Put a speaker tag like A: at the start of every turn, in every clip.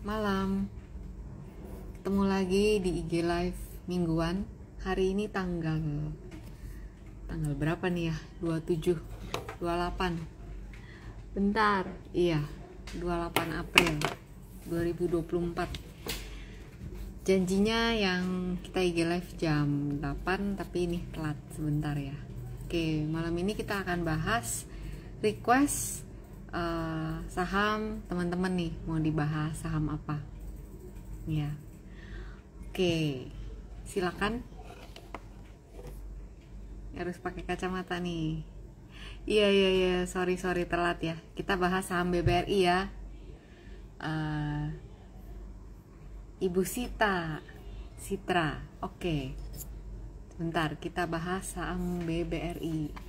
A: Malam, ketemu lagi di IG Live mingguan. Hari ini tanggal berapa nih ya? 27, 28. Bentar, iya, 28 April 2024. Janjinya yang kita IG Live jam 8, tapi ini telat sebentar ya. Oke, malam ini kita akan bahas request saham teman-teman nih, mau dibahas saham apa ya. Oke, silakan. Harus pakai kacamata nih. Iya, sorry telat ya. Kita bahas saham BBRI ya. Ibu Citra. Oke, sebentar, kita bahas saham BBRI.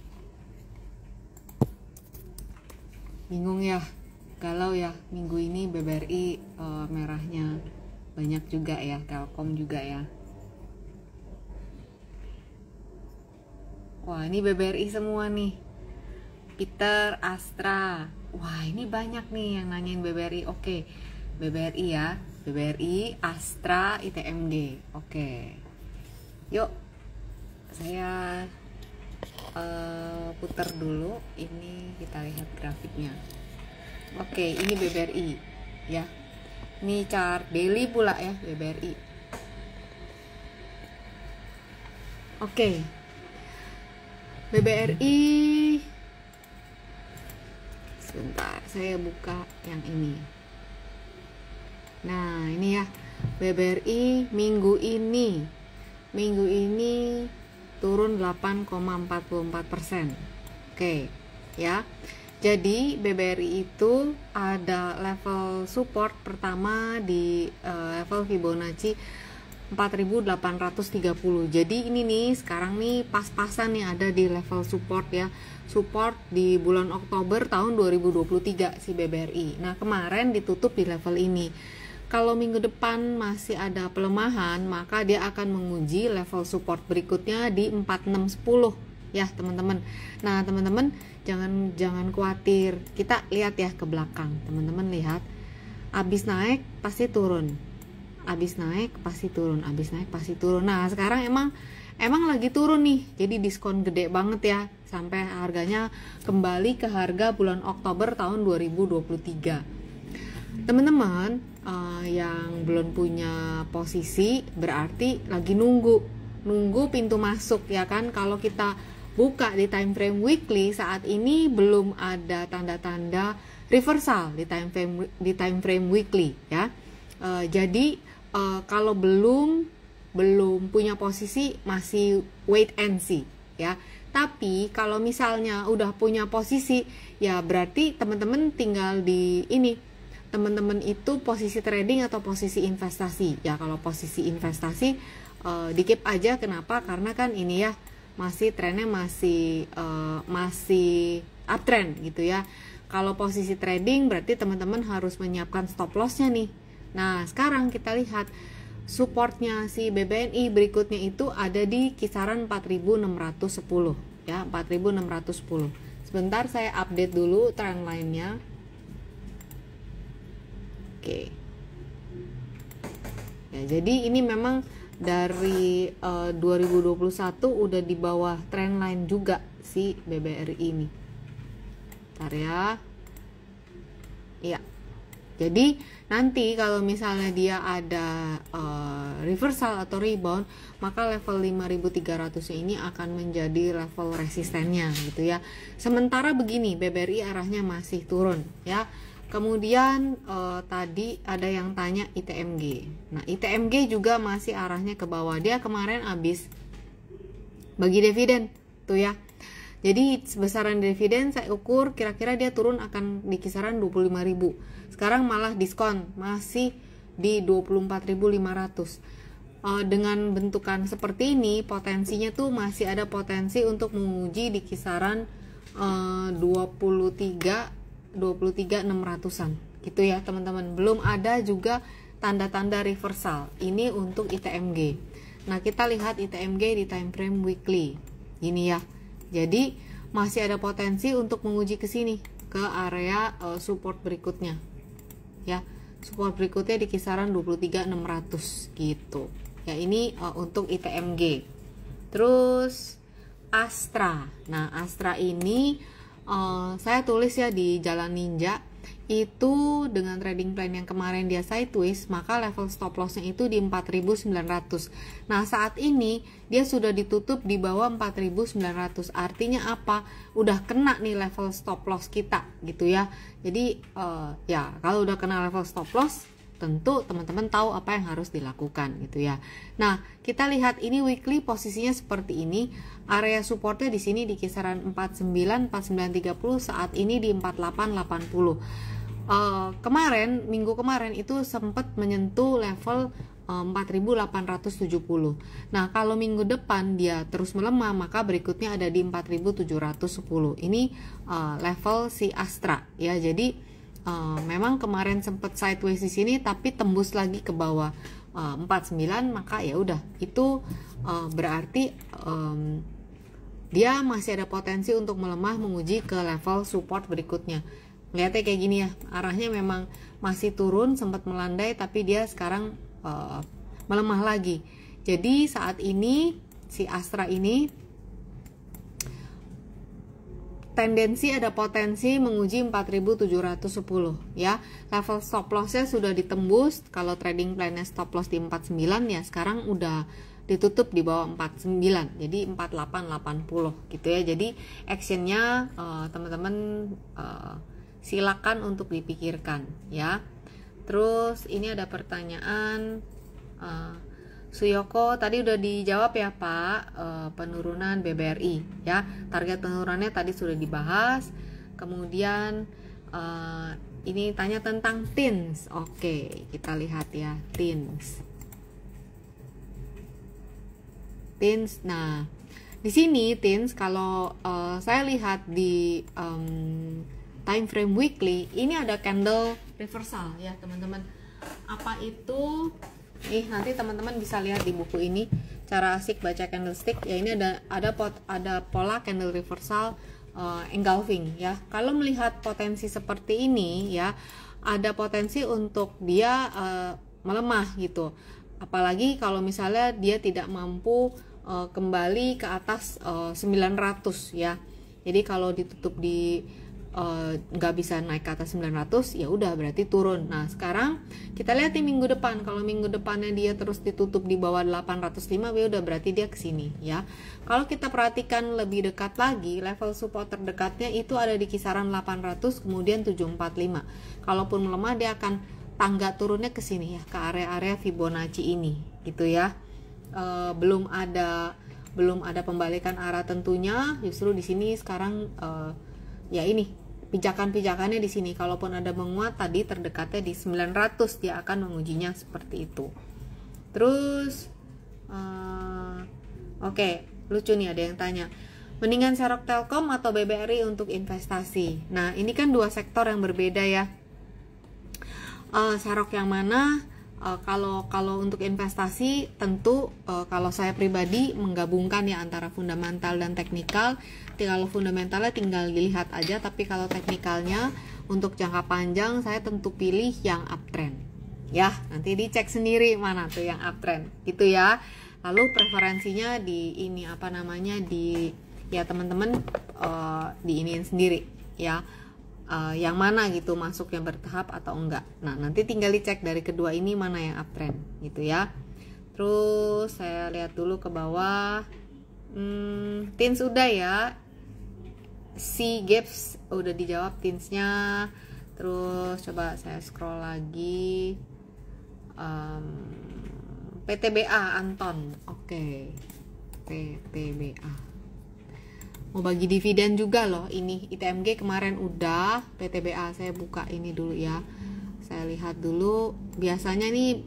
A: Bingung ya, galau ya, minggu ini BBRI merahnya banyak juga ya, Telkom juga ya. Wah, ini BBRI semua nih. Peter, Astra. Wah, ini banyak nih yang nanyain BBRI. Oke, BBRI ya, BBRI, Astra, ITMG. Oke, yuk saya putar dulu. Ini kita lihat grafiknya. Oke, ini BBRI ya. Ini chart daily pula ya, BBRI. Oke, BBRI. Sebentar, saya buka yang ini. Nah, ini ya, BBRI minggu ini turun 8,44%. Oke, ya. Jadi BBRI itu ada level support pertama di level Fibonacci 4.830. Jadi ini nih sekarang nih pas-pasan nih ada di level support ya. Support di bulan Oktober tahun 2023 si BBRI. Nah, kemarin ditutup di level ini. Kalau minggu depan masih ada pelemahan, maka dia akan menguji level support berikutnya di 4610 ya, teman-teman. Nah, teman-teman jangan khawatir. Kita lihat ya ke belakang. Teman-teman lihat, habis naik pasti turun. Habis naik pasti turun, habis naik pasti turun. Nah, sekarang emang lagi turun nih. Jadi diskon gede banget ya, sampai harganya kembali ke harga bulan Oktober tahun 2023. Teman-teman yang belum punya posisi berarti lagi nunggu pintu masuk ya kan. Kalau kita buka di time frame weekly, saat ini belum ada tanda-tanda reversal di time frame weekly ya. Jadi kalau belum punya posisi, masih wait and see ya. Tapi kalau misalnya udah punya posisi ya, berarti teman-teman tinggal di ini. Teman-teman itu posisi trading atau posisi investasi ya. Kalau posisi investasi di-keep aja. Kenapa? Karena kan ini ya, masih trennya masih uptrend gitu ya. Kalau posisi trading berarti teman-teman harus menyiapkan stop lossnya nih. Nah, sekarang kita lihat supportnya si BBNI berikutnya itu ada di kisaran 4.610 ya, 4.610. Sebentar saya update dulu trendline-nya. Oke. Ya, jadi ini memang dari 2021 udah di bawah trendline juga si BBRI ini. Bentar ya. Iya. Jadi nanti kalau misalnya dia ada reversal atau rebound, maka level 5.300 ini akan menjadi level resistennya gitu ya. Sementara begini, BBRI arahnya masih turun ya. Kemudian tadi ada yang tanya ITMG. Nah, ITMG juga masih arahnya ke bawah. Dia kemarin habis bagi dividen tuh ya. Jadi besaran dividen saya ukur kira-kira dia turun akan di kisaran 25.000. Sekarang malah diskon, masih di 24.500. Dengan bentukan seperti ini, potensinya tuh masih ada potensi untuk menguji di kisaran 23.600-an gitu ya, teman-teman. Belum ada juga tanda-tanda reversal. Ini untuk ITMG. Nah, kita lihat ITMG di time frame weekly. Ini ya. Jadi masih ada potensi untuk menguji ke sini, ke area support berikutnya. Ya. support berikutnya di kisaran 23.600 gitu ya. Ini untuk ITMG. Terus Astra. Nah, Astra ini saya tulis ya di Jalan Ninja itu dengan trading plan yang kemarin dia sideways, maka level stop lossnya itu di 4.900. Nah, saat ini dia sudah ditutup di bawah 4.900. Artinya apa? Udah kena nih level stop loss kita gitu ya. Jadi ya kalau udah kena level stop loss, tentu teman-teman tahu apa yang harus dilakukan gitu ya. Nah, kita lihat ini weekly posisinya seperti ini. Area supportnya di sini di kisaran 49, 49.30, saat ini di 48.80. Minggu kemarin itu sempat menyentuh level 4.870. Nah, kalau minggu depan dia terus melemah, maka berikutnya ada di 4.710. Ini level si Astra ya. Jadi memang kemarin sempat sideways di sini tapi tembus lagi ke bawah 49, maka ya udah itu berarti dia masih ada potensi untuk melemah menguji ke level support berikutnya. Lihatnya kayak gini ya, arahnya memang masih turun, sempat melandai tapi dia sekarang melemah lagi. Jadi saat ini si Astra ini tendensi ada potensi menguji 4.710 ya. Level stop lossnya sudah ditembus. Kalau trading plannya stop loss di 49 ya, sekarang udah ditutup di bawah 49, jadi 4880 gitu ya. Jadi actionnya teman-teman silakan untuk dipikirkan ya. Terus ini ada pertanyaan Suyoko, tadi udah dijawab ya Pak, penurunan BBRI ya, target penurunannya tadi sudah dibahas. Kemudian ini tanya tentang TINS. Oke, kita lihat ya TINS. Nah, di sini TINS kalau saya lihat di time frame weekly, ini ada candle reversal ya teman-teman. Apa itu? Nih nanti teman-teman bisa lihat di buku ini cara asik baca candlestick ya. Ini ada pola candle reversal engulfing ya. Kalau melihat potensi seperti ini ya, ada potensi untuk dia melemah gitu. Apalagi kalau misalnya dia tidak mampu kembali ke atas 900 ya. Jadi kalau ditutup di nggak bisa naik ke atas 900 ya udah berarti turun. Nah, sekarang kita lihat di minggu depan. Kalau minggu depannya dia terus ditutup di bawah 805 ya udah berarti dia kesini ya. Kalau kita perhatikan lebih dekat lagi, level support terdekatnya itu ada di kisaran 800 kemudian 745. Kalaupun melemah dia akan tangga turunnya ke sini ya, ke area-area Fibonacci ini gitu ya. Belum ada pembalikan arah tentunya. Justru di sini sekarang ya ini pijakan-pijakannya di sini. Kalaupun ada menguat tadi terdekatnya di 900, dia akan mengujinya seperti itu. Terus oke, lucu nih ada yang tanya, mendingan Serok Telkom atau BBRI untuk investasi? Nah, ini kan dua sektor yang berbeda ya. Serok yang mana? Kalau untuk investasi tentu kalau saya pribadi menggabungkan ya antara fundamental dan teknikal. Kalau fundamentalnya tinggal dilihat aja, tapi kalau teknikalnya untuk jangka panjang saya tentu pilih yang uptrend ya. Nanti dicek sendiri mana tuh yang uptrend gitu ya. Lalu preferensinya di ini apa namanya di ya teman-teman diiniin sendiri ya. Yang mana gitu masuknya bertahap atau enggak. Nah, nanti tinggal dicek dari kedua ini mana yang uptrend gitu ya. Terus saya lihat dulu ke bawah. TINS udah ya. C-Gaps udah dijawab TINS-nya. Terus coba saya scroll lagi. PTBA Anton. Oke. PTBA. Mau bagi dividen juga loh ini. ITMG kemarin udah, PTBA saya buka ini dulu ya. Saya lihat dulu. Biasanya nih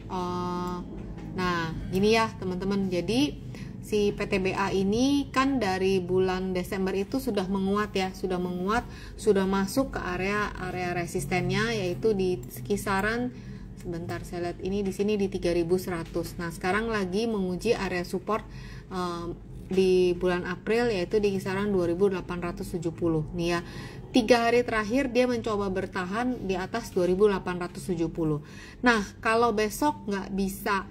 A: nah, gini ya teman-teman. Jadi si PTBA ini kan dari bulan Desember itu sudah menguat ya, sudah masuk ke area resistennya, yaitu di kisaran sebentar saya lihat ini di sini di 3.100. Nah, sekarang lagi menguji area support di bulan April yaitu di kisaran 2.870 nih ya. 3 hari terakhir dia mencoba bertahan di atas 2870. Nah, kalau besok nggak bisa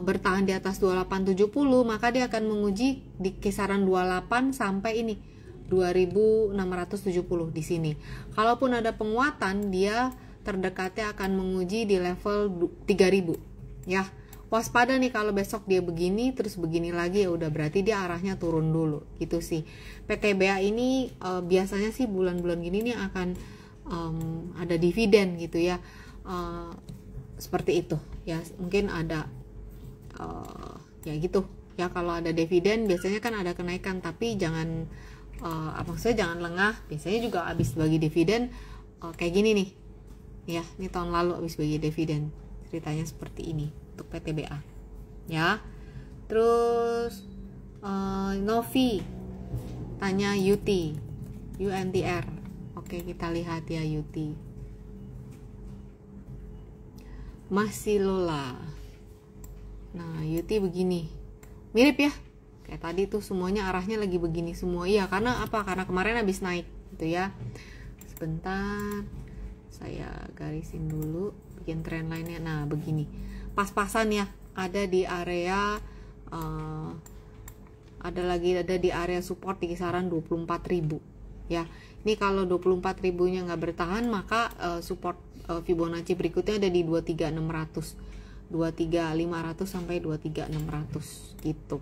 A: bertahan di atas 2870, maka dia akan menguji di kisaran 28 sampai ini 2670 di sini. Kalaupun ada penguatan, dia terdekatnya akan menguji di level 3000 ya. Waspada nih kalau besok dia begini terus begini lagi, ya udah berarti dia arahnya turun dulu gitu sih. PTBA ini biasanya sih bulan-bulan gini nih akan ada dividen gitu ya, seperti itu ya. Mungkin ada ya gitu ya, kalau ada dividen biasanya kan ada kenaikan, tapi jangan maksudnya jangan lengah. Biasanya juga habis bagi dividen kayak gini nih ya, ini tahun lalu habis bagi dividen, ceritanya seperti ini untuk PTBA ya. Terus Novi tanya UNTR. Oke, kita lihat ya UT. Masih Lola. Nah, UT begini, mirip ya kayak tadi tuh, semuanya arahnya lagi begini semua. Iya, karena apa? Karena kemarin habis naik gitu ya. Sebentar, saya garisin dulu, bikin trendline-nya. Nah, begini, pas-pasan ya, ada di area ada di area support di kisaran 24.000 ya. Ini kalau 24.000 nya nggak bertahan, maka support Fibonacci berikutnya ada di 23.600, 23.500 sampai 23.600 gitu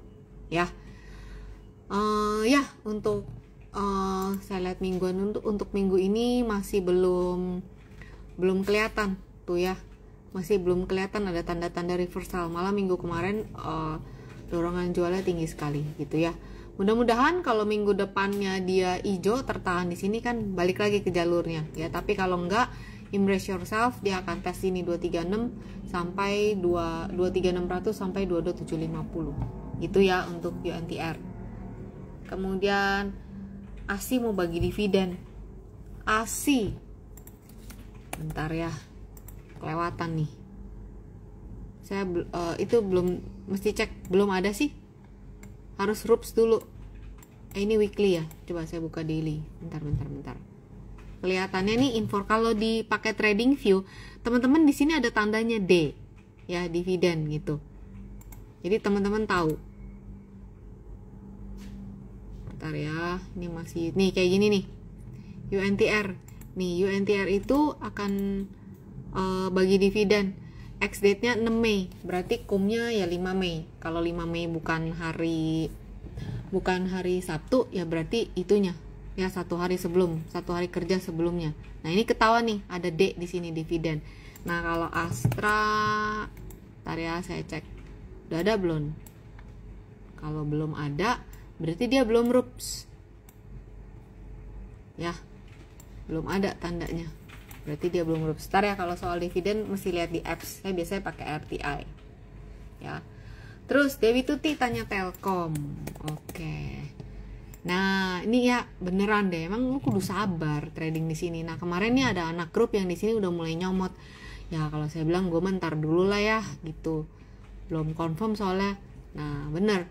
A: ya. Ya, untuk saya lihat mingguan, untuk minggu ini masih belum kelihatan tuh ya, masih belum kelihatan ada tanda-tanda reversal. Malah minggu kemarin dorongan jualnya tinggi sekali gitu ya. Mudah-mudahan kalau minggu depannya dia hijau tertahan di sini kan balik lagi ke jalurnya ya. Tapi kalau enggak, embrace yourself, dia akan tes ini 236 sampai 23600 sampai 22750 itu ya untuk UNTR. Kemudian ASI mau bagi dividen. ASI bentar ya, kelewatan nih, saya itu belum, mesti cek, belum ada sih, harus rups dulu. Ini weekly ya, coba saya buka daily. Bentar. Kelihatannya nih info, kalau dipakai trading view teman-teman di sini ada tandanya D ya, dividen gitu, jadi teman-teman tahu. Bentar ya, ini masih nih kayak gini nih UNTR. Nih UNTR itu akan bagi dividen, X date-nya 6 Mei, berarti kumnya ya 5 Mei. Kalau 5 Mei bukan hari Sabtu ya, berarti itunya ya satu hari kerja sebelumnya. Nah, ini ketahuan nih ada D di sini, dividen. Nah, kalau Astra, bentar ya saya cek, udah ada belum? Kalau belum ada berarti dia belum rups ya, belum ada tandanya, berarti dia belum rups. Bentar ya, kalau soal dividen mesti lihat di apps, saya biasanya pakai RTI ya. Terus Dewi Tuti tanya Telkom. Oke. Nah, ini ya beneran deh, emang lu kudu sabar trading di sini. Nah, kemarin nih ada anak grup yang di sini udah mulai nyomot. Ya, kalau saya bilang gue mentar dulu lah ya gitu, belum confirm soalnya. Nah, bener,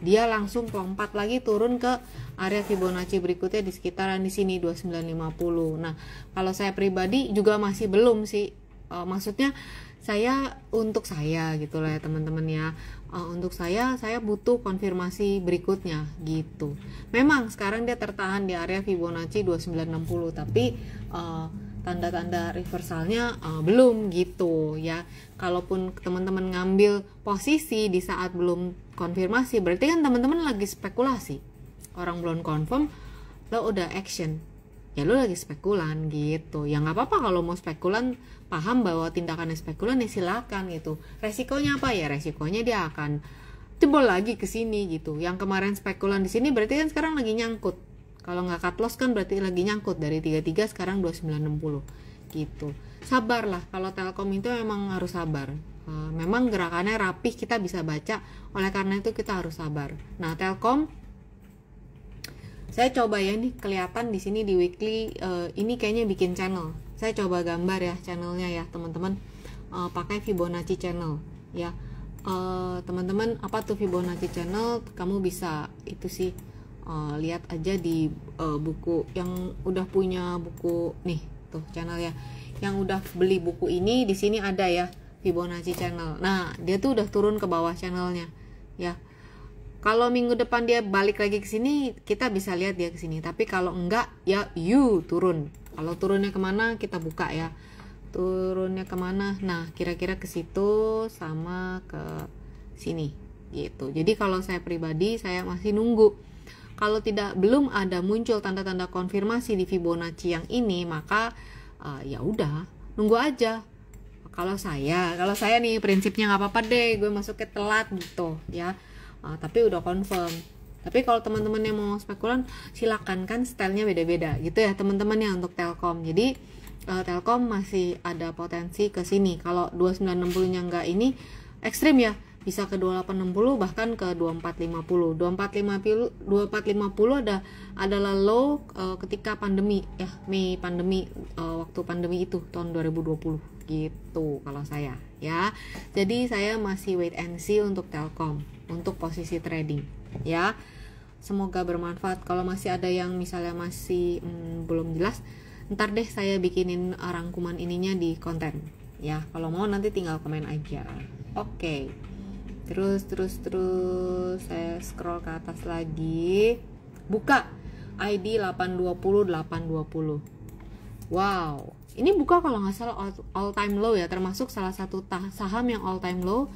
A: dia langsung lompat lagi turun ke area Fibonacci berikutnya di sekitaran di sini 2950. Nah, kalau saya pribadi juga masih belum sih, maksudnya untuk saya gitu lah ya teman-teman ya, untuk saya butuh konfirmasi berikutnya gitu. Memang sekarang dia tertahan di area Fibonacci 2960, tapi tanda-tanda reversalnya belum gitu ya. Kalaupun teman-teman ngambil posisi di saat belum konfirmasi, berarti kan teman-teman lagi spekulasi. Orang belum confirm lo udah action, ya lo lagi spekulan gitu. Ya nggak apa-apa kalau mau spekulan, paham bahwa tindakannya spekulan ya silakan gitu. Resikonya apa ya? Resikonya dia akan jebol lagi ke sini gitu. Yang kemarin spekulan di sini berarti kan sekarang lagi nyangkut. Kalau nggak cut loss kan berarti lagi nyangkut dari 33 sekarang 2960 gitu. Sabarlah, kalau Telkom itu memang harus sabar. Memang gerakannya rapih, kita bisa baca. Oleh karena itu kita harus sabar. Nah, Telkom saya coba ya, nih kelihatan di sini di weekly, ini kayaknya bikin channel. Saya coba gambar ya channelnya ya teman-teman, pakai Fibonacci channel ya. Teman-teman, apa tuh Fibonacci channel? Kamu bisa itu sih lihat aja di buku yang udah punya buku nih tuh channel ya, yang udah beli buku ini, di sini ada ya Fibonacci channel. Nah dia tuh udah turun ke bawah channelnya ya. Kalau minggu depan dia balik lagi ke sini, kita bisa lihat dia ke sini. Tapi kalau enggak, ya turun. Kalau turunnya kemana, kita buka ya. Turunnya kemana? Nah, kira-kira ke situ sama ke sini, gitu. Jadi kalau saya pribadi, saya masih nunggu. Kalau belum ada muncul tanda-tanda konfirmasi di Fibonacci yang ini, maka ya udah, nunggu aja. Kalau saya nih prinsipnya nggak apa-apa deh, gue masuknya telat gitu ya. Tapi udah confirm. Tapi kalau teman-teman yang mau spekulan, silakan, kan stylenya beda-beda gitu ya teman-teman ya untuk Telkom. Jadi Telkom masih ada potensi ke sini. Kalau 2960 nya enggak ini ekstrim ya, bisa ke 2860 bahkan ke 2450. 2450 adalah low ketika pandemi ya, Mei pandemi, waktu pandemi itu tahun 2020 gitu kalau saya ya. Jadi saya masih wait and see untuk Telkom untuk posisi trading ya. Semoga bermanfaat. Kalau masih ada yang misalnya masih belum jelas, ntar deh saya bikinin rangkuman ininya di konten ya. Kalau mau nanti tinggal komen aja. Oke. Terus saya scroll ke atas lagi. Buka ID 820. Wow, ini buka kalau nggak salah all time low ya, termasuk salah satu saham yang all time low.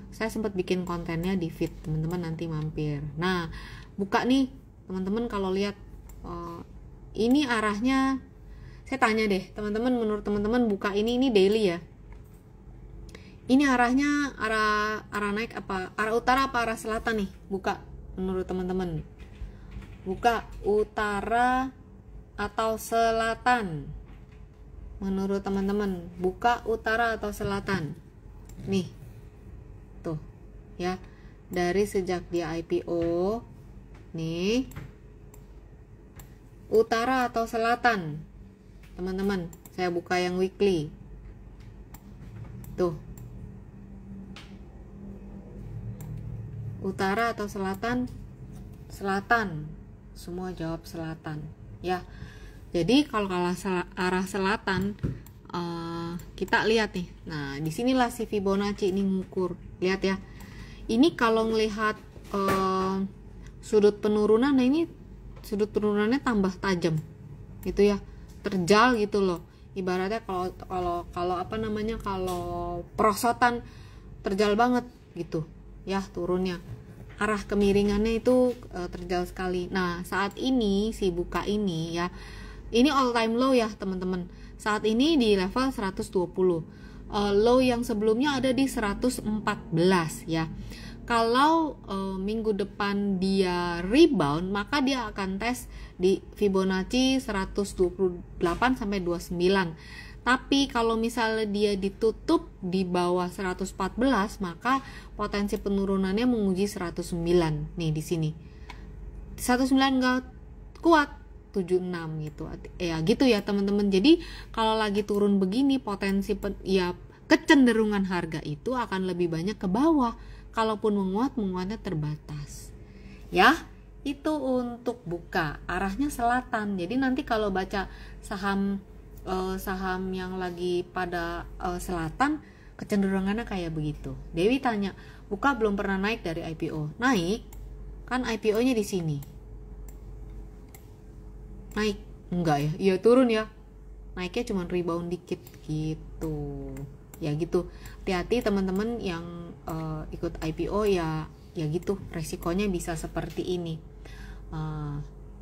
A: Saya sempat bikin kontennya di feed, teman-teman nanti mampir. Nah, buka nih teman-teman, kalau lihat ini arahnya, saya tanya deh teman-teman, menurut teman-teman buka ini daily ya, ini arahnya arah naik apa, arah utara apa arah selatan nih buka menurut teman-teman? Buka utara atau selatan menurut teman-teman? Buka utara atau selatan nih tuh ya, dari sejak dia IPO nih, utara atau selatan teman-teman? Saya buka yang weekly tuh, utara atau selatan? Selatan, semua jawab selatan ya. Jadi kalau arah selatan, kita lihat nih. Nah, disinilah si Fibonacci ini ngukur. Lihat ya. Ini kalau ngelihat sudut penurunan, nah ini sudut penurunannya tambah tajam, gitu ya. Terjal gitu loh. Ibaratnya kalau apa namanya, kalau perosotan terjal banget gitu ya turunnya. Arah kemiringannya itu terjal sekali. Nah, saat ini si buka ini ya, ini all time low ya teman-teman. Saat ini di level 120. Low yang sebelumnya ada di 114 ya. Kalau minggu depan dia rebound, maka dia akan tes di Fibonacci 128 sampai 29. Tapi kalau misalnya dia ditutup di bawah 114, maka potensi penurunannya menguji 109. Nih di sini 109 nggak kuat, 76 gitu ya, gitu ya teman-teman. Jadi kalau lagi turun begini, potensi kecenderungan harga itu akan lebih banyak ke bawah. Kalaupun menguatnya terbatas ya. Itu untuk buka arahnya selatan. Jadi nanti kalau baca saham yang lagi pada selatan, kecenderungannya kayak begitu. Dewi tanya, buka belum pernah naik dari IPO. Naik kan, IPO-nya di sini. Naik enggak ya? Iya turun ya. Naiknya cuma rebound dikit gitu. Ya gitu. Hati-hati teman-teman yang ikut IPO ya gitu. Resikonya bisa seperti ini.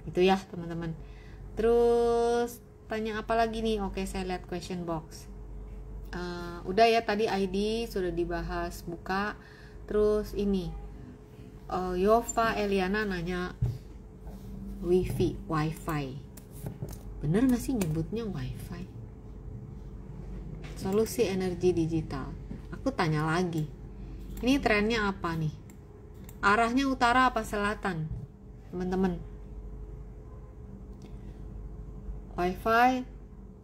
A: Itu ya teman-teman. Terus tanya apa lagi nih? Oke, saya lihat question box. Udah ya, tadi ID sudah dibahas, buka. Terus ini Yova Eliana nanya wifi. Bener gak sih nyebutnya wifi? Solusi energi digital. Aku tanya lagi, ini trennya apa nih? Arahnya utara apa selatan teman-teman? Wifi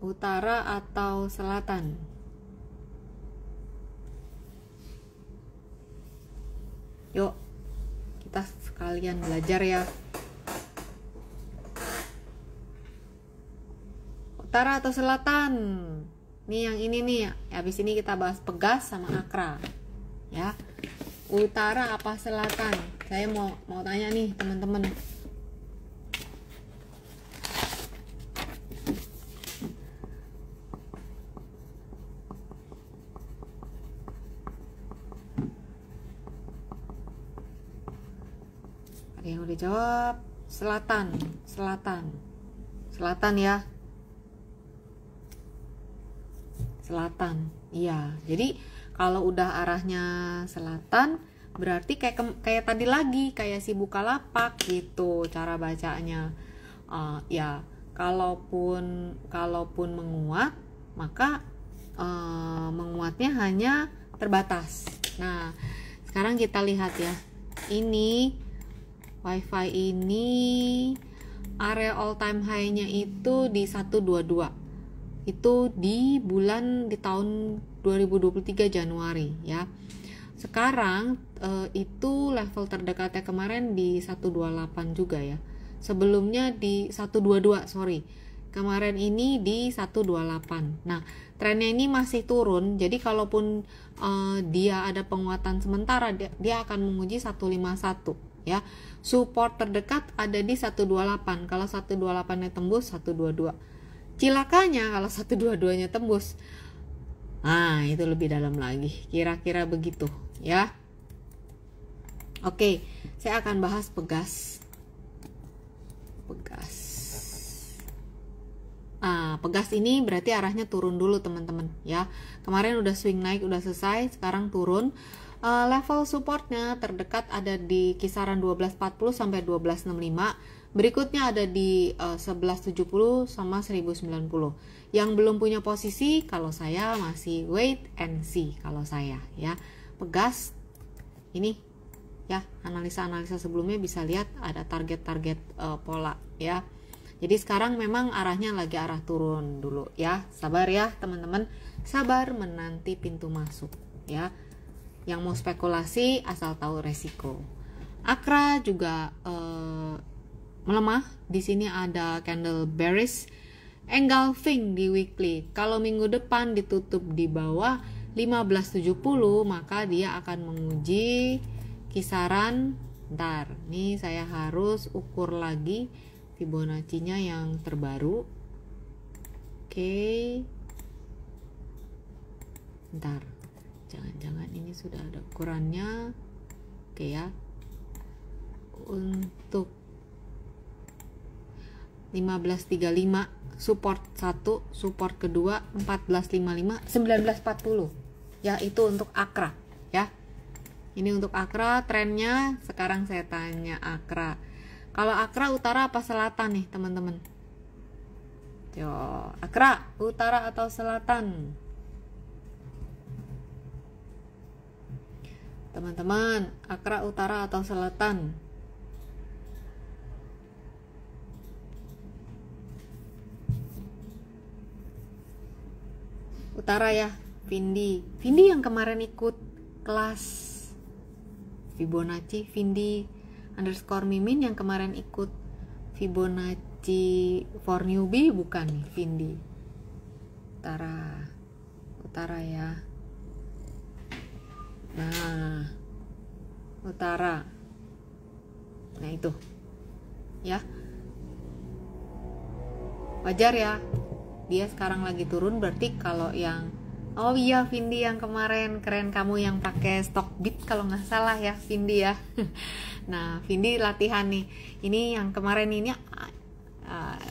A: utara atau selatan? Yuk kita sekalian belajar ya. Utara atau selatan? Nih yang ini nih. Habis ini kita bahas Pegas sama Akra. Ya. Utara apa selatan? Saya mau tanya nih teman-teman. Ada yang udah jawab? Selatan ya. Selatan. Iya. Jadi kalau udah arahnya selatan berarti kayak tadi lagi, kayak si Bukalapak gitu cara bacanya. Ya, kalaupun menguat, maka menguatnya hanya terbatas. Nah, sekarang kita lihat ya. Ini WiFi ini area all time high-nya itu di 122. Itu di tahun 2023 Januari ya. Sekarang itu level terdekatnya kemarin di 128 juga ya. Sebelumnya di 122, sorry. Kemarin ini di 128. Nah, trennya ini masih turun. Jadi kalaupun dia ada penguatan sementara, dia akan menguji 151 ya. Support terdekat ada di 128. Kalau 128-nya tembus 122. Cilakanya kalau 122-nya tembus, nah itu lebih dalam lagi. Kira-kira begitu ya. Oke, saya akan bahas Pegas. Pegas ini berarti arahnya turun dulu teman-teman ya. Kemarin udah swing naik, udah selesai, sekarang turun. Level supportnya terdekat ada di kisaran 1240 sampai 1265. Berikutnya ada di 1170 sama 1090. Yang belum punya posisi, kalau saya masih wait and see kalau saya ya. Pegas ini ya, analisa sebelumnya bisa lihat ada target-target pola ya. Jadi sekarang memang arahnya lagi arah turun dulu ya. Sabar ya teman-teman, sabar menanti pintu masuk ya. Yang mau spekulasi asal tahu resiko. Akra juga melemah. Di sini ada candle bearish engulfing di weekly. Kalau minggu depan ditutup di bawah 1570, maka dia akan menguji kisaran. Bentar, nih saya harus ukur lagi Fibonacci-nya yang terbaru. Oke. Bentar. Jangan-jangan ini sudah ada ukurannya. Oke ya. Untuk 1535 support 1, support kedua 1455, 1940. Ya, itu untuk Akra ya. Ini untuk Akra, trennya sekarang saya tanya Akra. Kalau Akra utara apa selatan nih, teman-teman? Yo, Akra utara atau selatan? Teman-teman, Akra utara atau selatan? Utara ya, Vindi yang kemarin ikut kelas Fibonacci, Vindi _ Mimin yang kemarin ikut Fibonacci for newbie bukan nih, Vindi. Utara ya. Nah, utara. Nah itu ya, wajar ya. Dia sekarang lagi turun, berarti kalau yang oh iya Vindi yang kemarin keren, kamu yang pakai Stockbit kalau nggak salah ya Vindi ya. Nah Vindi latihan nih, ini yang kemarin ini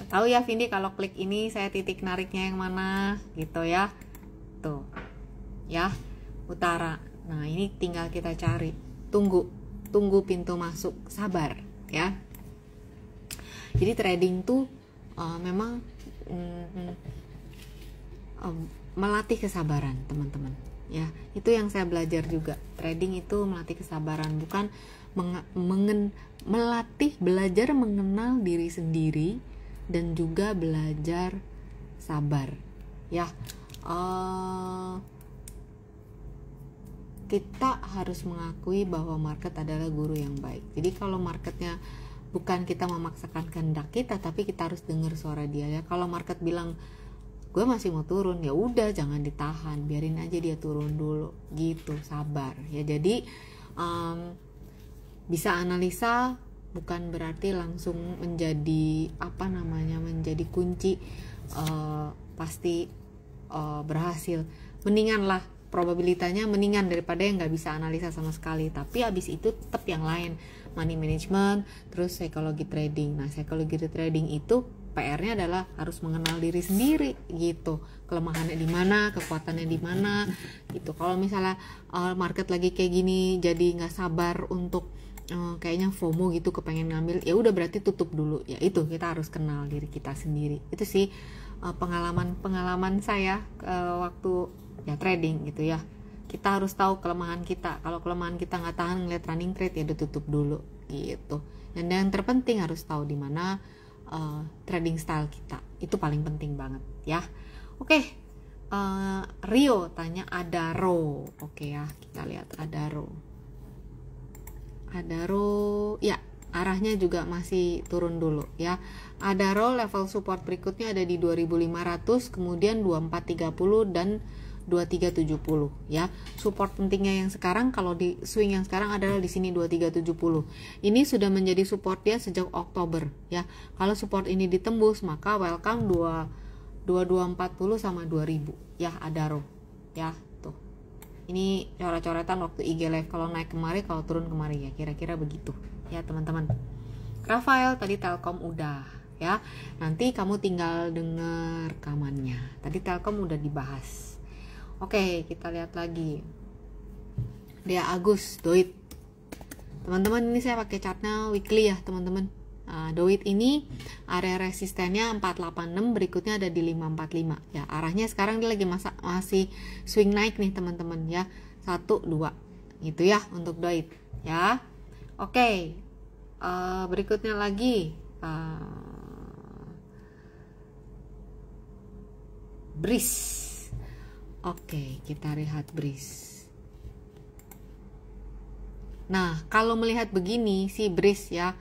A: tahu ya Vindi kalau klik ini saya titik nariknya yang mana gitu ya, tuh ya utara. Nah ini tinggal kita cari, tunggu pintu masuk, sabar ya. Jadi trading tuh memang melatih kesabaran teman-teman ya. Itu yang saya belajar juga, trading itu melatih kesabaran, bukan belajar mengenal diri sendiri dan juga belajar sabar ya. Kita harus mengakui bahwa market adalah guru yang baik. Jadi kalau marketnya bukan kita memaksakan kehendak kita, tapi kita harus dengar suara dia ya. Kalau market bilang gue masih mau turun, ya udah jangan ditahan, biarin aja dia turun dulu gitu, sabar ya. Jadi bisa analisa bukan berarti langsung menjadi menjadi kunci pasti berhasil. Mendingan lah, probabilitasnya mendingan daripada yang nggak bisa analisa sama sekali. Tapi abis itu tetap yang lain, money management, terus psikologi trading. Nah, psikologi trading itu PR-nya adalah harus mengenal diri sendiri gitu, kelemahannya di mana, kekuatannya di mana gitu. Kalau misalnya market lagi kayak gini jadi nggak sabar untuk kayaknya FOMO gitu, kepengen ngambil, ya udah berarti tutup dulu. Ya itu, kita harus kenal diri kita sendiri. Itu sih pengalaman saya waktu ya trading gitu ya. Kita harus tahu kelemahan kita. Kalau kelemahan kita nggak tahan ngeliat running trade, ya udah tutup dulu gitu. Dan yang terpenting harus tahu di mana trading style kita. Itu paling penting banget ya. Oke. Rio tanya Adaro. Oke ya, kita lihat Adaro ya, arahnya juga masih turun dulu ya. Adaro level support berikutnya ada di 2500, kemudian 2430 dan 2370 ya. Support pentingnya yang sekarang, kalau di swing yang sekarang adalah di sini 2370. Ini sudah menjadi support dia sejak Oktober ya. Kalau support ini ditembus, maka welcome 2240 sama 2000 ya Adaro ya. Ini coret-coretan waktu IG live, kalau naik kemari, kalau turun kemari ya, kira-kira begitu ya teman-teman. Rafael tadi Telkom udah ya, nanti kamu tinggal denger rekamannya. Tadi Telkom udah dibahas. Oke, kita lihat lagi. Dia Agus Doit. Teman-teman, ini saya pakai chartnya weekly ya teman-teman. Doit ini area resistennya 486, berikutnya ada di 545 ya. Arahnya sekarang dia lagi masih swing naik nih teman-teman ya. 1 2 gitu ya untuk Doit ya. Oke. Berikutnya lagi BRIS. Oke, kita lihat BRIS. Nah, kalau melihat begini si BRIS ya,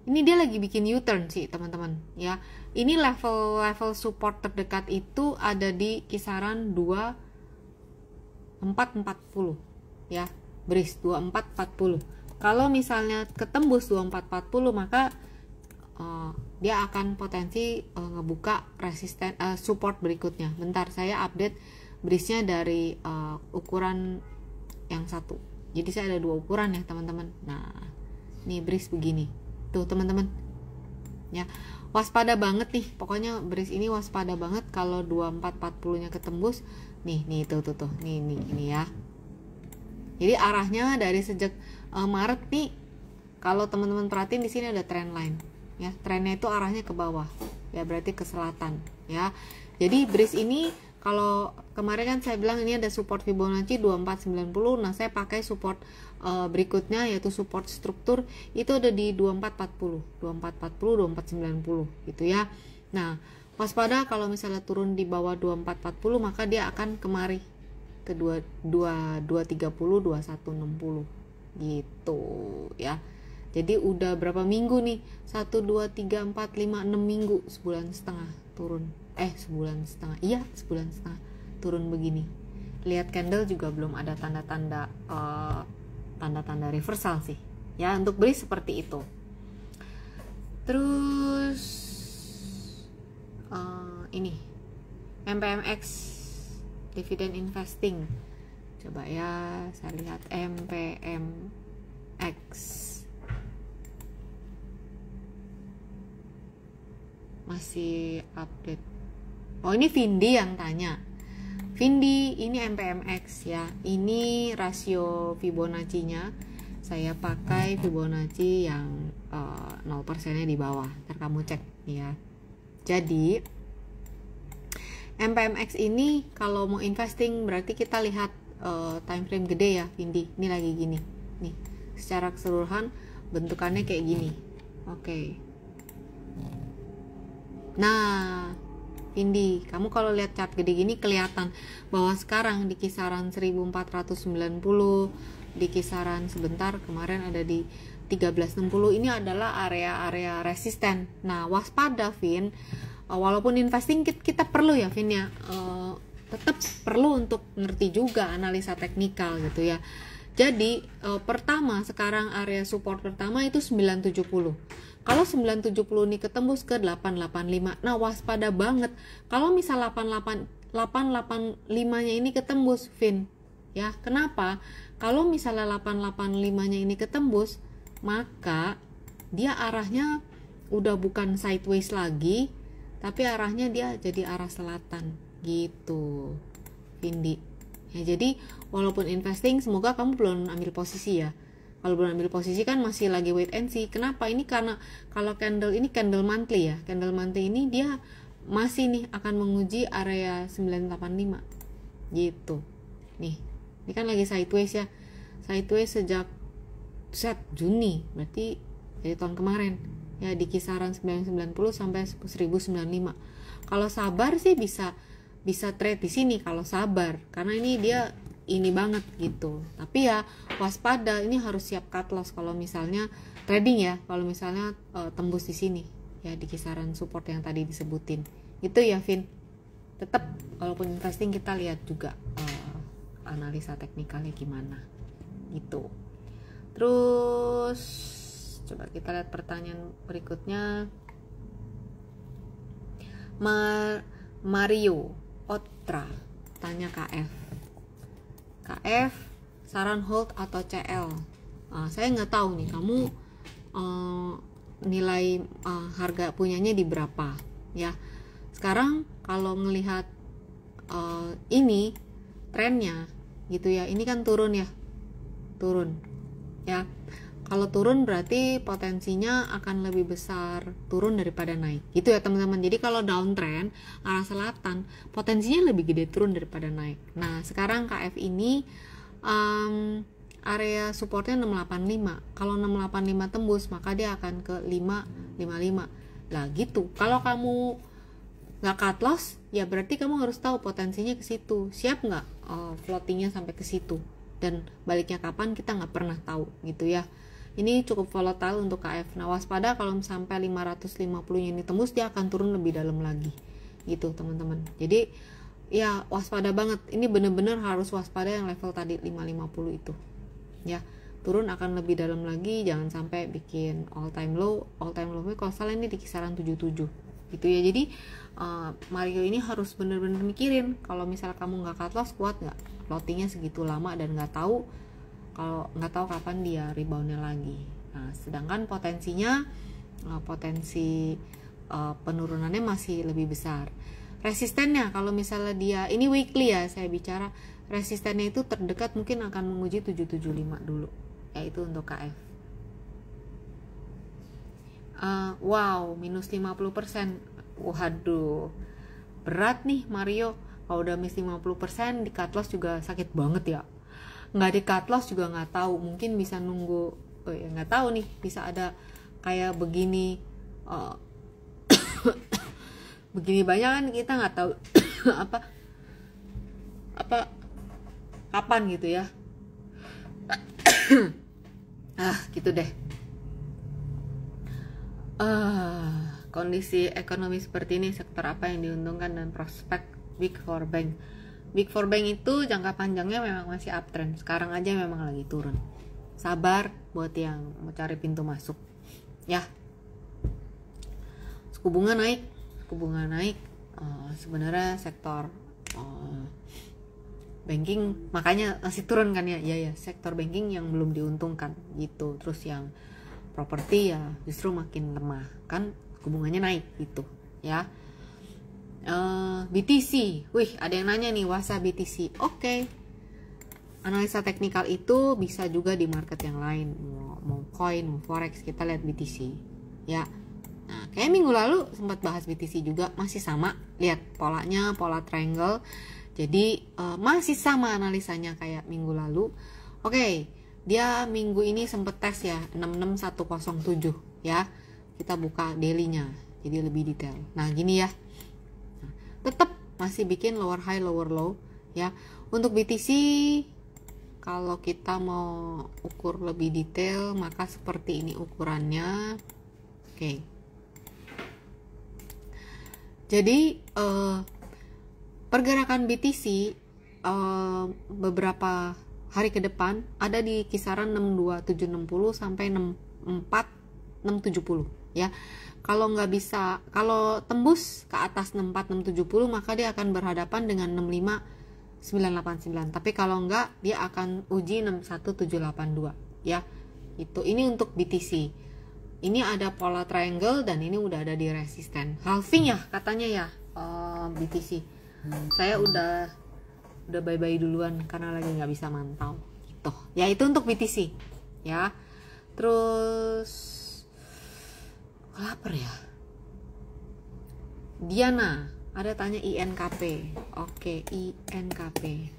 A: ini dia lagi bikin U-turn sih teman-teman ya. Ini level support terdekat itu ada di kisaran 2440 ya, BRIS 2440. Kalau misalnya ketembus 2440, maka dia akan potensi ngebuka resisten support berikutnya. Bentar, saya update BRIS-nya dari ukuran yang satu. Jadi saya ada 2 ukuran ya teman-teman. Nah, nih BRIS begini tuh teman-teman ya, waspada banget nih pokoknya. BRIS ini waspada banget kalau 2440 nya ketembus nih tuh nih ya. Jadi arahnya dari sejak Maret nih, kalau teman-teman perhatiin di sini ada trend line ya, trennya itu arahnya ke bawah ya, berarti ke selatan ya. Jadi BRIS ini, kalau kemarin kan saya bilang ini ada support Fibonacci 2490. Nah, saya pakai support berikutnya yaitu support struktur, itu ada di 2440, 2490 gitu ya. Nah, waspada kalau misalnya turun di bawah 2440, maka dia akan kemari ke 2230, 2160 gitu ya. Jadi udah berapa minggu nih? 1 2 3 4 5 6 minggu, sebulan setengah turun. Sebulan setengah. Iya, sebulan setengah turun begini. Lihat candle juga belum ada tanda-tanda reversal sih. Ya, untuk BRIS seperti itu. Terus ini MPMX dividend investing. Coba ya, saya lihat MPMX. Masih update. Oh, ini Vindi yang tanya. Vindi, ini MPMX ya. Ini rasio Fibonacci-nya. Saya pakai Fibonacci yang 0%-nya di bawah. Ntar kamu cek ya. Jadi MPMX ini kalau mau investing berarti kita lihat time frame gede ya, Vindi. Ini lagi gini. Nih, secara keseluruhan bentukannya kayak gini. Oke. Nah, Vindi, kamu kalau lihat chart gede gini kelihatan bahwa sekarang di kisaran 1490, di kisaran sebentar kemarin ada di 1360, ini adalah area-area resisten. Nah, waspada Vin, walaupun investing kita perlu ya Vin ya, tetap perlu untuk ngerti juga analisa teknikal gitu ya. Jadi pertama sekarang area support pertama itu 970. Kalau 970 ini ketembus ke 885, nah waspada banget kalau misal 885-nya ini ketembus Vin ya. Kenapa? Kalau misalnya 885-nya ini ketembus, maka dia arahnya udah bukan sideways lagi, tapi arahnya dia jadi arah selatan gitu Vindi ya. Jadi walaupun investing, semoga kamu belum ambil posisi ya. Kalau belum ambil posisi kan masih lagi wait and see. Kenapa? Ini karena kalau candle ini candle monthly ya, candle monthly ini dia masih nih akan menguji area 985 gitu nih. Ini kan lagi sideways ya, sideways sejak Juni, berarti dari tahun kemarin ya, di kisaran 990 sampai 1095. Kalau sabar sih bisa trade di sini kalau sabar, karena ini dia ini banget gitu. Tapi ya waspada, ini harus siap cut loss kalau misalnya trading ya, kalau misalnya tembus di sini ya, di kisaran support yang tadi disebutin itu ya Vin. Tetap walaupun investing kita lihat juga analisa teknikalnya gimana gitu. Terus coba kita lihat pertanyaan berikutnya. Mario Otra tanya KF saran hold atau CL. Saya nggak tahu nih kamu nilai harga punyanya di berapa ya. Sekarang kalau ngelihat ini trennya gitu ya, ini kan turun ya, kalau turun berarti potensinya akan lebih besar turun daripada naik gitu ya teman-teman. Jadi kalau downtrend arah selatan potensinya lebih gede turun daripada naik. Nah sekarang KF ini area supportnya 685. Kalau 685 tembus maka dia akan ke 555 lah gitu. Kalau kamu nggak cut loss ya berarti kamu harus tahu potensinya ke situ, siap nggak floatingnya sampai ke situ, dan baliknya kapan kita nggak pernah tahu gitu ya. Ini cukup volatile untuk KF. Nah waspada kalau sampai 550 ini tembus, dia akan turun lebih dalam lagi gitu teman-teman. Jadi ya waspada banget, ini bener-bener harus waspada yang level tadi 550 itu ya, turun akan lebih dalam lagi, jangan sampai bikin all time low kalau salah ini di kisaran 77 gitu ya. Jadi Mario ini harus bener-bener mikirin kalau misal kamu nggak cut loss, kuat nggak floatingnya segitu lama, dan nggak tahu kapan dia reboundnya lagi. Nah sedangkan potensi penurunannya masih lebih besar. Resistennya kalau misalnya dia ini weekly ya, saya bicara resistennya itu terdekat mungkin akan menguji 775 dulu, yaitu untuk KF. Wow, minus 50%. Waduh, berat nih Mario. Kalau udah minus 50% di cut loss juga sakit banget ya. Nggak di cut loss juga nggak tahu, mungkin bisa nunggu, nggak tahu nih, bisa ada kayak begini begini banyak kan, kita nggak tahu apa kapan gitu ya. Gitu deh. Kondisi ekonomi seperti ini, sektor apa yang diuntungkan dan prospek Big Four Bank? Big Four Bank itu jangka panjangnya memang masih uptrend. Sekarang aja memang lagi turun. Sabar buat yang mau cari pintu masuk ya. Suku bunga naik. Sebenarnya sektor banking makanya masih turun kan ya. Ya sektor banking yang belum diuntungkan gitu. Terus yang properti ya justru makin lemah kan, suku bunganya naik gitu ya. BTC, wih ada yang nanya nih, Wasa BTC. Oke. Analisa teknikal itu bisa juga di market yang lain, mau coin, mau forex, kita lihat BTC ya. Nah kayak minggu lalu sempat bahas BTC juga, masih sama, lihat polanya, pola triangle. Jadi masih sama analisanya kayak minggu lalu. Oke, dia minggu ini sempat tes ya 66107 ya. Kita buka daily-nya jadi lebih detail. Nah gini ya, tetap masih bikin lower high lower low ya. Untuk BTC kalau kita mau ukur lebih detail maka seperti ini ukurannya. Oke. Jadi pergerakan BTC beberapa hari ke depan ada di kisaran 62760 sampai 64670 ya. Kalau nggak bisa, kalau tembus ke atas 64670 maka dia akan berhadapan dengan 65989. Tapi kalau nggak, dia akan uji 61782 ya. Ini untuk BTC. Ini ada pola triangle dan ini udah ada di resisten. Halving ya katanya ya, BTC. Saya udah bye-bye duluan karena lagi nggak bisa mantau gitu. Ya itu untuk BTC ya. Terus lapar ya. Diana ada tanya INKP. Oke, INKP.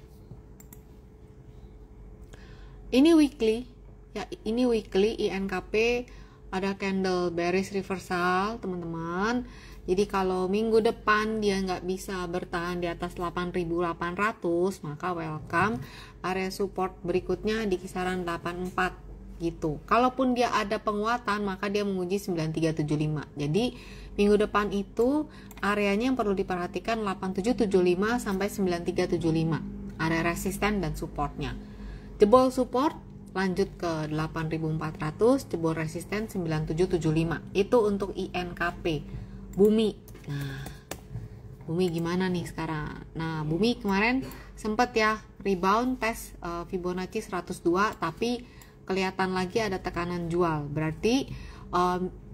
A: Ini weekly ya, ini weekly INKP ada candle bearish reversal teman-teman. Jadi kalau minggu depan dia nggak bisa bertahan di atas 8.800 maka welcome area support berikutnya di kisaran 84 gitu. Kalaupun dia ada penguatan maka dia menguji 9375. Jadi minggu depan itu areanya yang perlu diperhatikan 8775 sampai 9375. Area resisten dan supportnya. Jebol support lanjut ke 8.400, jebol resisten 9775. Itu untuk INKP. Bumi. Nah, Bumi gimana nih sekarang? Nah, Bumi kemarin sempat ya rebound tes Fibonacci 102, tapi kelihatan lagi ada tekanan jual. Berarti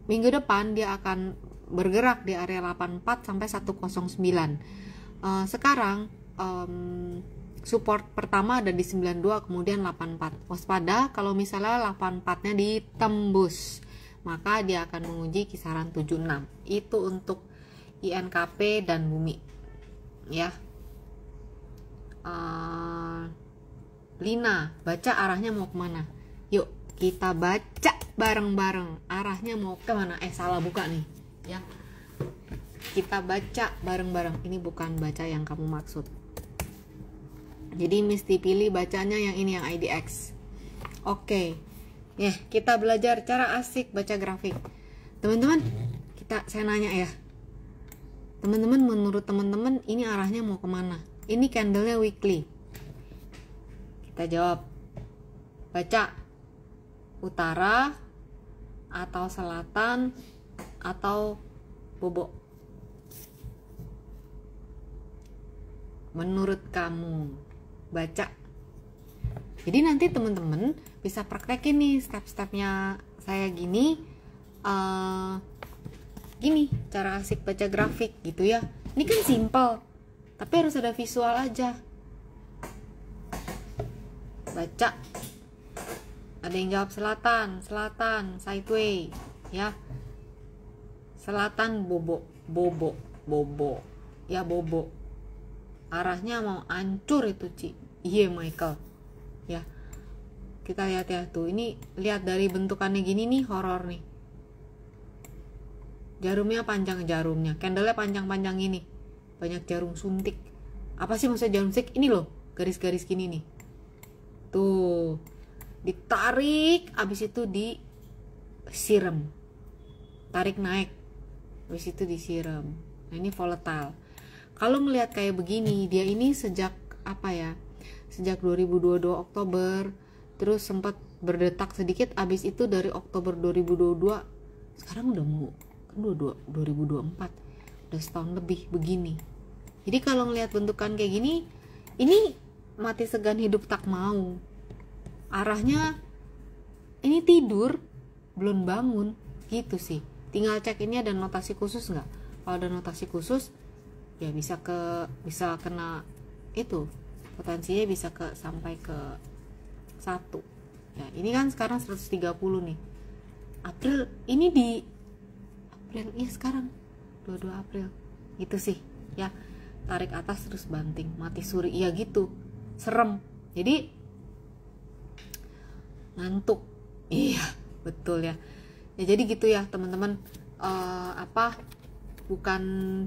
A: minggu depan dia akan bergerak di area 84 sampai 109. Sekarang support pertama ada di 92, kemudian 84. Waspada kalau misalnya 84-nya ditembus, maka dia akan menguji kisaran 76. Itu untuk INKP dan Bumi ya. Lina, baca arahnya mau kemana? Yuk kita baca bareng-bareng arahnya mau kemana. Salah buka nih ya. Kita baca bareng-bareng. Ini bukan baca yang kamu maksud. Jadi mesti pilih bacanya yang ini, yang IDX. Oke. Ya, kita belajar cara asik baca grafik. Teman-teman, saya nanya ya. Teman-teman, menurut teman-teman ini arahnya mau kemana? Ini candlenya weekly. Kita jawab. Baca. Utara atau selatan atau bobok? Menurut kamu? Baca. Jadi nanti teman-teman bisa praktekin nih step-stepnya saya gini, gini cara asik baca grafik gitu ya. Ini kan simple, tapi harus ada visual aja. Baca. Ada yang jawab selatan, sideway ya. Selatan bobo ya, bobo. Arahnya mau hancur itu Ci. Iya Michael ya. Kita lihat ya tuh, ini lihat dari bentukannya gini nih, horor nih. Jarumnya panjang, candlenya panjang-panjang ini, banyak jarum suntik. Apa sih maksud jarum suntik? Ini loh garis-garis gini nih. Tuh ditarik, abis itu disiram, tarik naik, abis itu disiram. Nah ini volatile. Kalau melihat kayak begini, dia ini sejak apa ya? Sejak 2022 Oktober, terus sempat berdetak sedikit, abis itu dari Oktober 2022, sekarang udah mau kan 2024, udah setahun lebih begini. Jadi kalau ngelihat bentukan kayak gini, ini mati segan hidup tak mau. Arahnya ini tidur, belum bangun, gitu sih. Tinggal cek ini ada notasi khusus nggak? Kalau ada notasi khusus, ya bisa kena itu, potensinya bisa sampai ke 1 ya. Ini kan sekarang 130 nih. April ini di April, iya sekarang 22 April gitu sih ya. Tarik atas terus banting, mati suri, iya gitu, serem. Jadi ngantuk, iya betul ya. Ya jadi gitu ya teman-teman. Bukan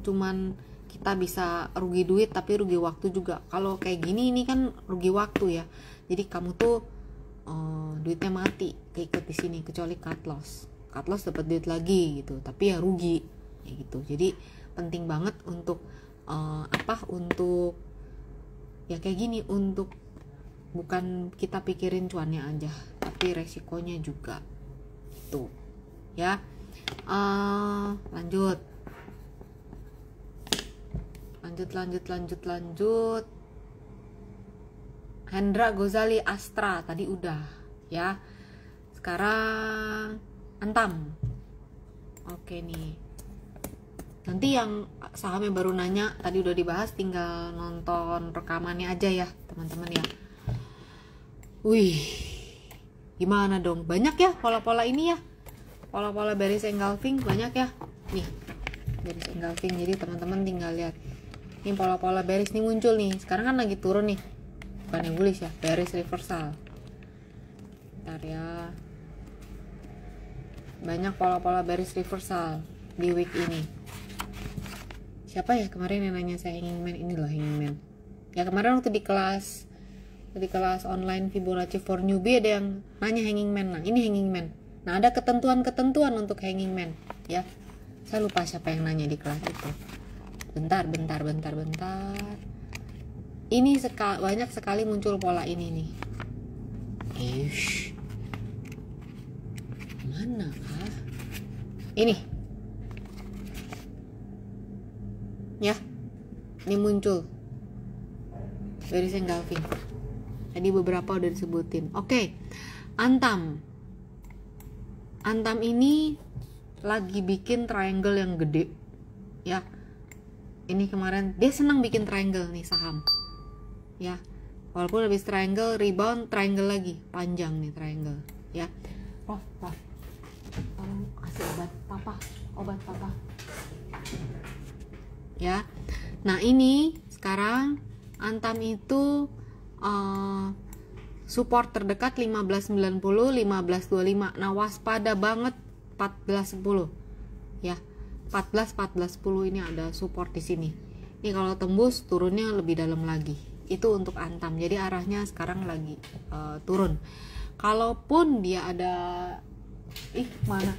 A: cuman kita bisa rugi duit, tapi rugi waktu juga. Kalau kayak gini ini kan rugi waktu ya. Jadi kamu tuh duitnya mati keikut di sini, kecuali cut loss dapat duit lagi gitu, tapi ya rugi ya gitu. Jadi penting banget untuk untuk ya kayak gini, untuk bukan kita pikirin cuannya aja tapi resikonya juga itu ya. Lanjut. Hendra Gozali Astra tadi udah ya. Sekarang Antam. Oke nih, nanti yang sahamnya baru nanya tadi udah dibahas, tinggal nonton rekamannya aja ya teman-teman ya. Wih, gimana dong, banyak ya pola-pola ini ya, pola-pola bearish engulfing banyak ya nih, bearish engulfing. Jadi teman-teman tinggal lihat ini pola-pola bearish nih muncul nih, sekarang kan lagi turun nih, bukan yang bullish ya, bearish reversal. Bentar ya, banyak pola-pola bearish reversal di week ini. Siapa ya kemarin yang nanya saya hanging man? Ini loh hanging man ya, kemarin waktu di kelas online Fibonacci for newbie ada yang nanya hanging man. Nah ini hanging man. Nah ada ketentuan untuk hanging man ya, saya lupa siapa yang nanya di kelas itu. Bentar. Ini banyak sekali muncul pola ini nih. Mana kah? Ini ya, ini muncul bearish engulfing. Tadi beberapa udah disebutin. Oke, Antam ini lagi bikin triangle yang gede ya. Ini kemarin dia senang bikin triangle nih saham ya, walaupun habis triangle rebound triangle lagi, panjang nih triangle ya. Tolong kasih obat papa ya. Nah ini sekarang Antam itu support terdekat 1590, 1525. Nah waspada banget 1410 ya, 1410 ini ada support di sini. Ini kalau tembus turunnya lebih dalam lagi. Itu untuk Antam. Jadi arahnya sekarang lagi turun. Kalaupun dia ada mana?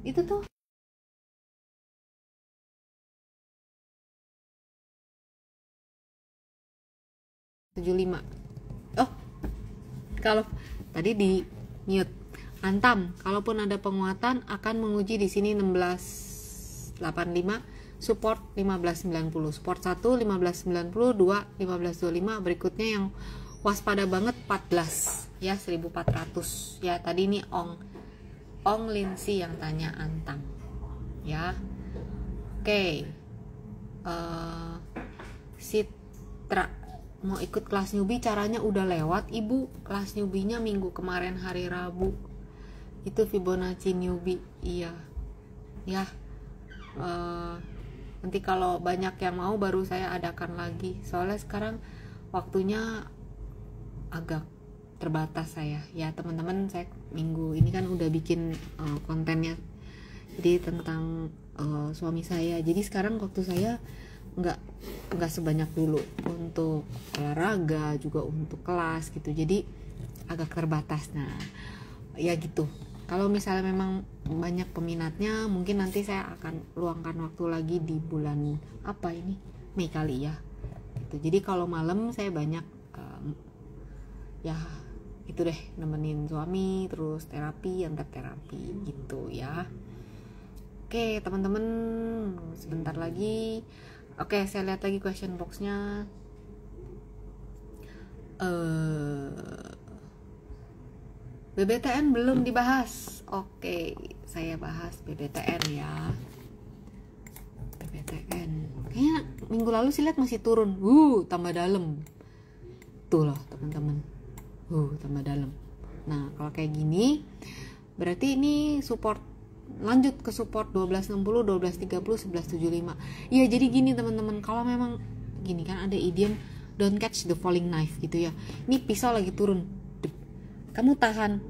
A: Itu tuh. Oh, kalau tadi di mute. Antam, kalaupun ada penguatan akan menguji di sini 1685, support 1590, support 1 1590, 2 1525, berikutnya yang waspada banget 14 ya, 1400 ya. Tadi ini Ong Linsi yang tanya Antam ya. Oke. Citra mau ikut kelas newbie, caranya udah lewat ibu. Kelas newbie-nya minggu kemarin hari Rabu itu Fibonacci newbie, iya ya. Nanti kalau banyak yang mau baru saya adakan lagi, soalnya sekarang waktunya agak terbatas saya ya teman-teman. Saya minggu ini kan udah bikin kontennya jadi tentang suami saya, jadi sekarang waktu saya nggak sebanyak dulu untuk olahraga juga untuk kelas gitu, jadi agak terbatas. Nah ya gitu, kalau misalnya memang banyak peminatnya mungkin nanti saya akan luangkan waktu lagi di bulan apa ini, Mei kali ya gitu. Jadi kalau malam saya banyak ya itu deh, nemenin suami terus terapi, antar terapi gitu ya. Oke teman-teman, sebentar lagi. Oke, saya lihat lagi question box-nya. BBTN belum dibahas. Oke, saya bahas BBTN ya. BBTN kayaknya minggu lalu sih lihat masih turun. Tambah dalam. Tuh loh teman-teman. Tambah dalam. Nah, kalau kayak gini berarti ini support, lanjut ke support 1260, 1230, 1175. Iya, jadi gini teman-teman, kalau memang gini kan ada idiom don't catch the falling knife gitu ya. Ini pisau lagi turun, kamu tahan,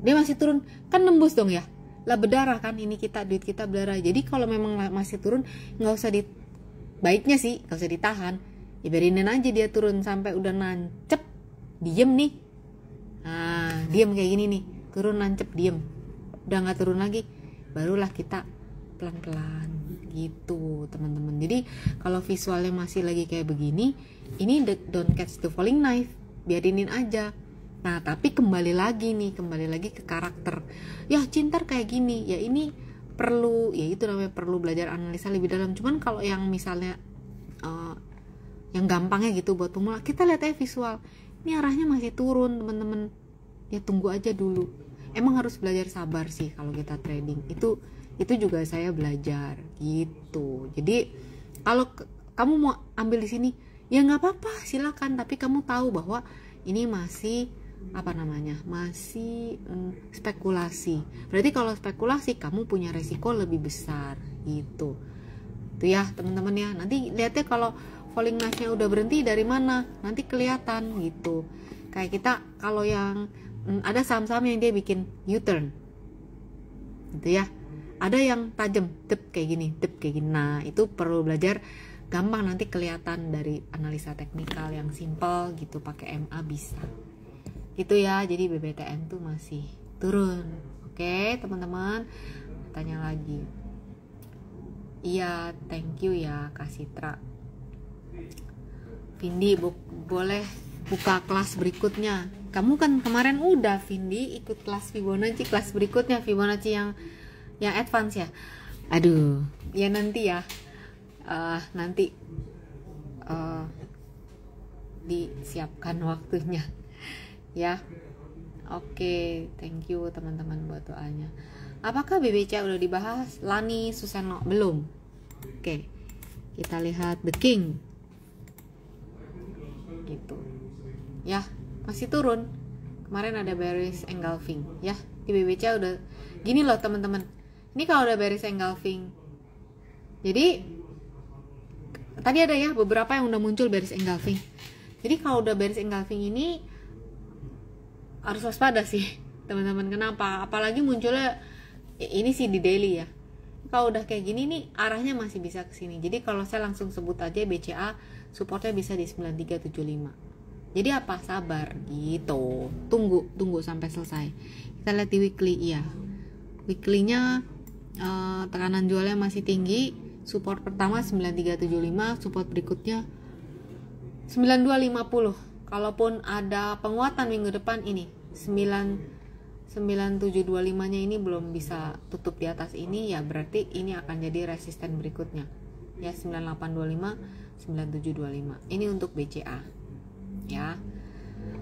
A: dia masih turun kan, nembus dong ya, lah berdarah kan, ini duit kita berdarah. Jadi kalau memang masih turun nggak usah baiknya sih nggak usah ditahan, ya biarinin aja dia turun sampai udah nancep, diem nih. Diem kayak gini nih, turun nancep diem, udah nggak turun lagi, barulah kita pelan-pelan gitu teman-teman. Jadi kalau visualnya masih lagi kayak begini, ini don't catch the falling knife, biarinin aja. Nah tapi kembali lagi ke karakter. Ya Cintar kayak gini, ya ini perlu, ya itu namanya perlu belajar analisa lebih dalam. Cuman kalau yang misalnya yang gampangnya gitu buat pemula, kita lihat aja visual, ini arahnya masih turun teman-teman, ya tunggu aja dulu. Emang harus belajar sabar sih kalau kita trading, itu juga saya belajar gitu. Jadi kalau kamu mau ambil di sini ya nggak apa-apa, silakan, tapi kamu tahu bahwa ini masih masih spekulasi. Berarti kalau spekulasi kamu punya resiko lebih besar gitu. Itu ya teman-teman ya. Nanti lihatnya kalau falling knife-nya udah berhenti dari mana, nanti kelihatan gitu. Kayak kita kalau yang ada saham-saham yang dia bikin U-turn gitu ya. Ada yang tajam, dep kayak gini. Nah, itu perlu belajar. Gampang nanti kelihatan dari analisa teknikal yang simple gitu, pakai MA bisa. Gitu ya. Jadi BBTN tuh masih turun. Oke, teman-teman. Tanya lagi. Iya, thank you ya Kak Citra. Vindi boleh buka kelas berikutnya. Kamu kan kemarin udah Vindi ikut kelas Fibonacci, kelas berikutnya Fibonacci yang advance ya. Aduh, ya nanti ya. Nanti disiapkan waktunya ya. Oke, thank you teman-teman buat doanya. Apakah BBC udah dibahas? Lani Suseno belum. Oke, kita lihat The King gitu ya, masih turun. Kemarin ada bearish engulfing ya di BBC udah gini loh teman-teman. Ini kalau udah bearish engulfing, jadi tadi ada ya beberapa yang udah muncul bearish engulfing. Jadi kalau udah bearish engulfing ini harus waspada sih teman-teman. Kenapa? Apalagi munculnya ini sih di daily ya. Kalau udah kayak gini nih arahnya masih bisa ke sini. Jadi kalau saya langsung sebut aja BCA supportnya bisa di 9375. Jadi apa? Sabar gitu. Tunggu sampai selesai. Kita lihat di weekly ya. Weekly-nya tekanan jualnya masih tinggi. Support pertama 9375, support berikutnya 9250. Kalaupun ada penguatan minggu depan ini 9725-nya ini belum bisa tutup di atas ini, ya berarti ini akan jadi resisten berikutnya. Ya 9825, 9725. Ini untuk BCA. Ya.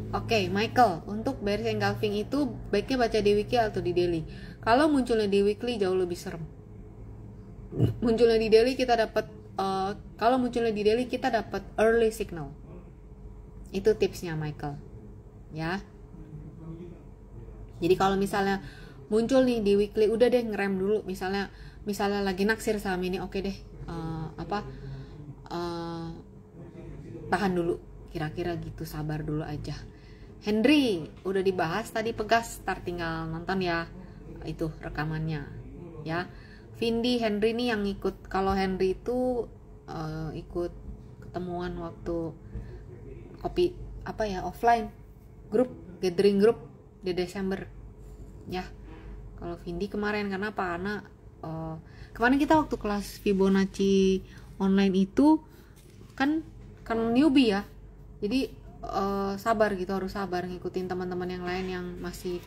A: Oke, Michael, untuk bearish engulfing itu baiknya baca di weekly atau di daily. Kalau munculnya di weekly jauh lebih serem. Munculnya di daily kita dapat kalau munculnya di daily kita dapat early signal. Itu tipsnya Michael. Ya. Jadi kalau misalnya muncul nih di weekly, udah deh ngerem dulu. Misalnya lagi naksir saham ini, oke deh tahan dulu, kira-kira gitu, sabar dulu aja. Henry udah dibahas tadi Pegas, ntar tinggal nonton ya itu rekamannya ya. Vindi, Henry nih yang ikut. Kalau Henry itu ikut ketemuan waktu kopi offline grup, gathering grup di Desember ya. Kalau Vindi kemarin kenapa? Karena kemarin kita waktu kelas Fibonacci online itu kan newbie ya, jadi sabar gitu, harus sabar ngikutin teman-teman yang lain yang masih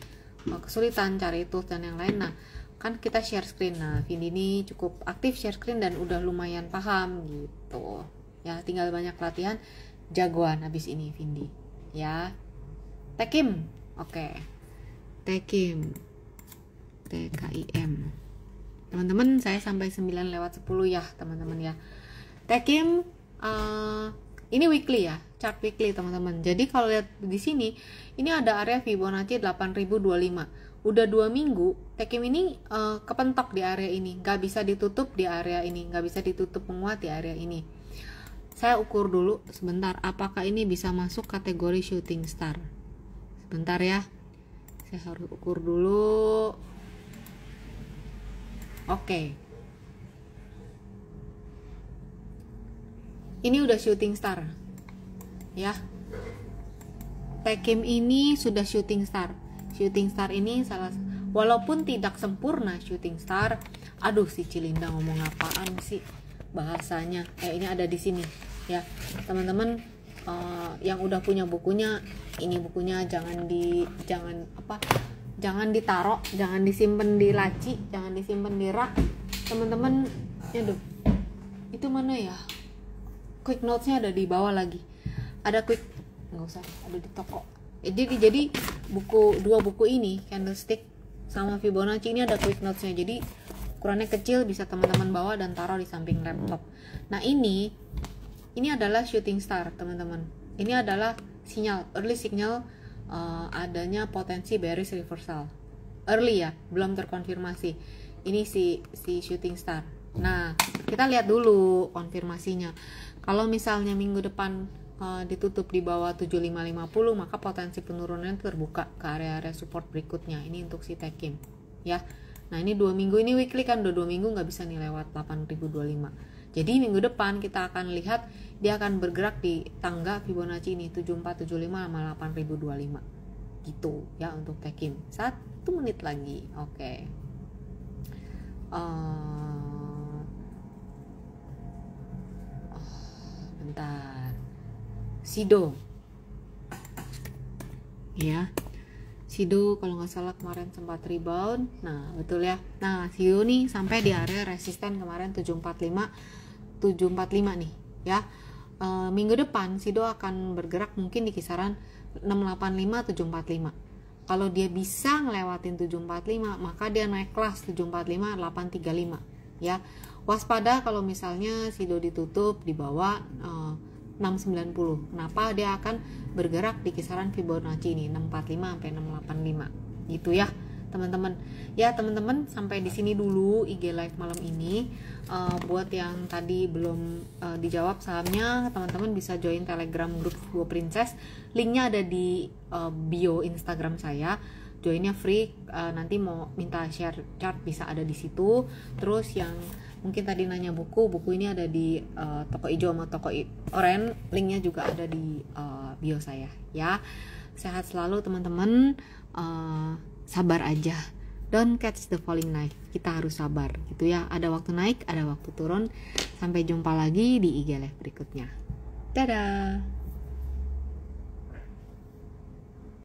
A: kesulitan cari tools dan yang lain. Nah kan kita share screen. Nah Vindi ini cukup aktif share screen dan udah lumayan paham gitu ya, tinggal banyak latihan, jagoan habis ini Vindi ya. Tekim, oke. Tekim, TKIM teman-teman, saya sampai 9:10 ya teman-teman ya. Tekim ini weekly ya, chart weekly teman-teman. Jadi kalau lihat di sini, ini ada area Fibonacci 8025. Udah 2 minggu, Tekim ini kepentok di area ini, nggak bisa ditutup di area ini, nggak bisa ditutup menguat di area ini. Saya ukur dulu sebentar, apakah ini bisa masuk kategori shooting star. Sebentar ya, saya harus ukur dulu. Oke. Ini udah shooting star ya. Tekim ini sudah shooting star. Shooting star ini salah Walaupun tidak sempurna Shooting Star, aduh si Cilinda ngomong apaan sih bahasanya. Ini ada di sini ya teman-teman. Yang udah punya bukunya, ini bukunya jangan ditaruh, jangan disimpan di laci, jangan disimpan di rak teman-teman. Aduh, itu mana ya, quick notesnya ada di bawah lagi, ada quick, nggak usah, ada di toko. Jadi dua buku ini, Candlestick sama Fibonacci, ini ada quick notesnya, jadi ukurannya kecil, bisa teman-teman bawa dan taruh di samping laptop. Nah ini adalah Shooting Star teman-teman. Ini adalah early signal adanya potensi bearish reversal. Early ya, belum terkonfirmasi. Ini si Shooting Star. Nah, kita lihat dulu konfirmasinya. Kalau misalnya minggu depan ditutup di bawah 7550, maka potensi penurunannya terbuka ke area-area support berikutnya. Ini untuk si Tekim ya. Nah, ini 2 minggu, ini weekly kan, 2 minggu nggak bisa nih lewat 8025. Jadi minggu depan kita akan lihat dia akan bergerak di tangga Fibonacci ini 7475 sama 8025 gitu ya untuk Tekim. 1 menit lagi. Oke. Bentar. Sido ya, Sido kalau nggak salah kemarin sempat rebound. Nah betul ya. Nah Sido nih sampai di area resisten kemarin 745 nih ya. Minggu depan Sido akan bergerak mungkin di kisaran 685 745. Kalau dia bisa ngelewatin 745, maka dia naik kelas 745 835 ya. Waspada kalau misalnya Sido ditutup di bawah 690. Kenapa? Dia akan bergerak di kisaran Fibonacci ini 645 sampai 685 gitu ya teman-teman. Ya teman-teman, sampai di sini dulu IG live malam ini. Buat yang tadi belum dijawab salamnya, teman-teman bisa join Telegram grup Go Princess. Linknya ada di bio Instagram saya. Joinnya free. Nanti mau minta share chart bisa ada di situ. Terus yang mungkin tadi nanya buku ini ada di toko hijau sama toko oranye, linknya juga ada di bio saya ya. Sehat selalu teman-teman, sabar aja, don't catch the falling knife, kita harus sabar gitu ya. Ada waktu naik, ada waktu turun. Sampai jumpa lagi di IG live berikutnya. Dadah.